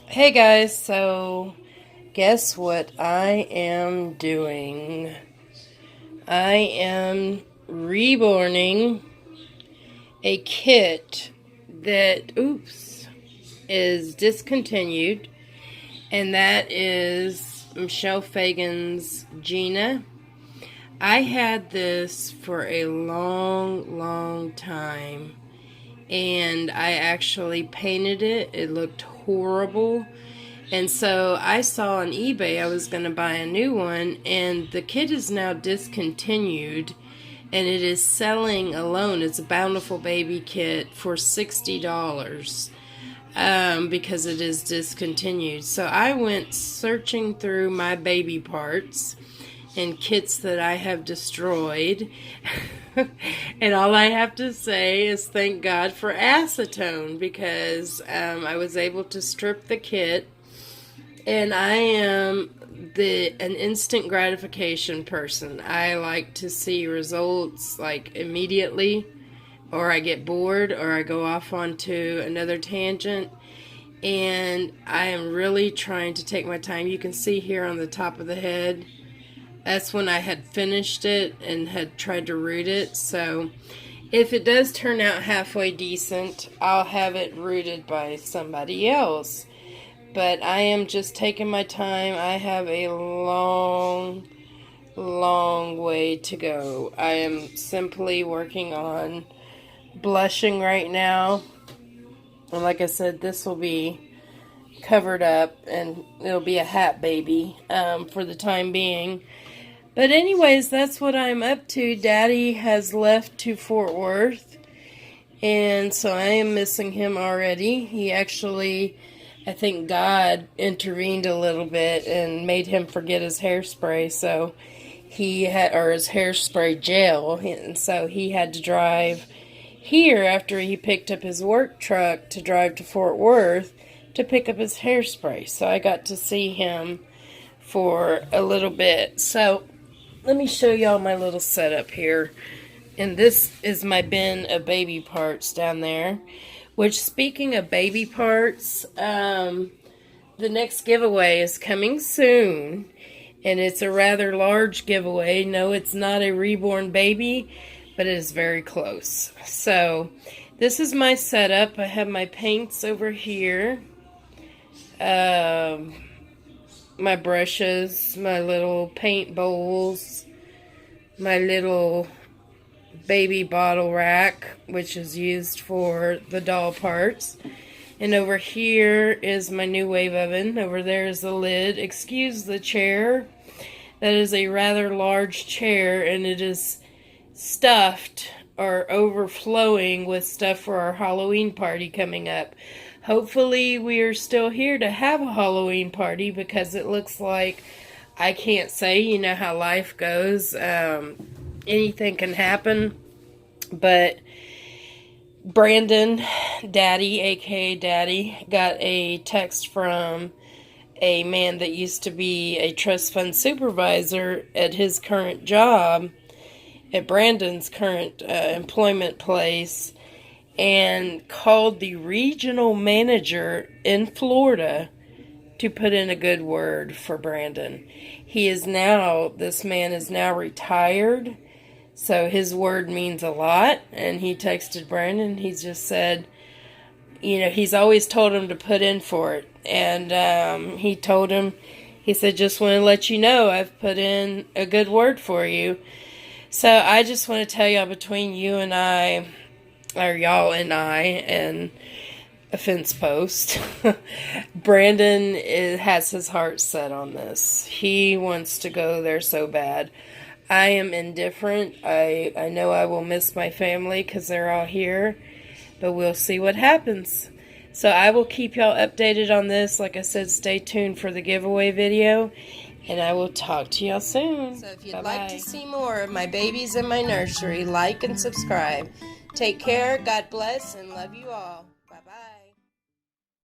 Hey guys, so guess what I am doing? I am reborning a kit that, is discontinued, and that is Michelle Fagan's Gena. I had this for a long time, and I actually painted it. It looked horrible. And so I saw on eBay I was going to buy a new one, and the kit is now discontinued, and it is selling alone. It's a Bountiful Baby kit for $60 because it is discontinued. So I went searching through my baby parts and kits that I have destroyed. And all I have to say is thank God for acetone, because I was able to strip the kit. And I am an instant gratification person. I like to see results like immediately, or I get bored, or I go off onto another tangent. And I am really trying to take my time. You can see here on the top of the head, that's when I had finished it and had tried to root it. So if it does turn out halfway decent, I'll have it rooted by somebody else. But I am just taking my time. I have a long way to go. I am simply working on blushing right now. And like I said, this will be covered up and it'll be a hat baby for the time being. But anyways, that's what I'm up to. Daddy has left to Fort Worth, and so I am missing him already. He actually, I think God intervened a little bit and made him forget his hairspray, so he had, or his hairspray gel, and so he had to drive here after he picked up his work truck to drive to Fort Worth to pick up his hairspray. So I got to see him for a little bit. So let me show y'all my little setup here. And this is my bin of baby parts down there. Which, speaking of baby parts, the next giveaway is coming soon. And it's a rather large giveaway. No, it's not a reborn baby, but it is very close. So, this is my setup. I have my paints over here. My brushes, my little paint bowls, my little baby bottle rack, which is used for the doll parts. And over here is my new wave oven. Over there is the lid. Excuse the chair. That is a rather large chair, and it is stuffed or overflowing with stuff for our Halloween party coming up. Hopefully we are still here to have a Halloween party, because it looks like, I can't say, you know how life goes. Anything can happen. But Brandon, Daddy, aka Daddy, got a text from a man that used to be a trust fund supervisor at his current job, at Brandon's current employment place, and called the regional manager in Florida to put in a good word for Brandon. This man is now retired, so his word means a lot. And he texted Brandon. He just said, you know, he's always told him to put in for it. And he told him, he said, just want to let you know I've put in a good word for you. So I just want to tell y'all, between you and I, or y'all and I, and a fence post, Brandon has his heart set on this. He wants to go there so bad. I am indifferent. I know I will miss my family because they're all here, but we'll see what happens. So I will keep y'all updated on this. Like I said, stay tuned for the giveaway video, and I will talk to y'all soon. So if you'd like to see more of my babies in my nursery, like and subscribe. Take care, God bless, and love you all.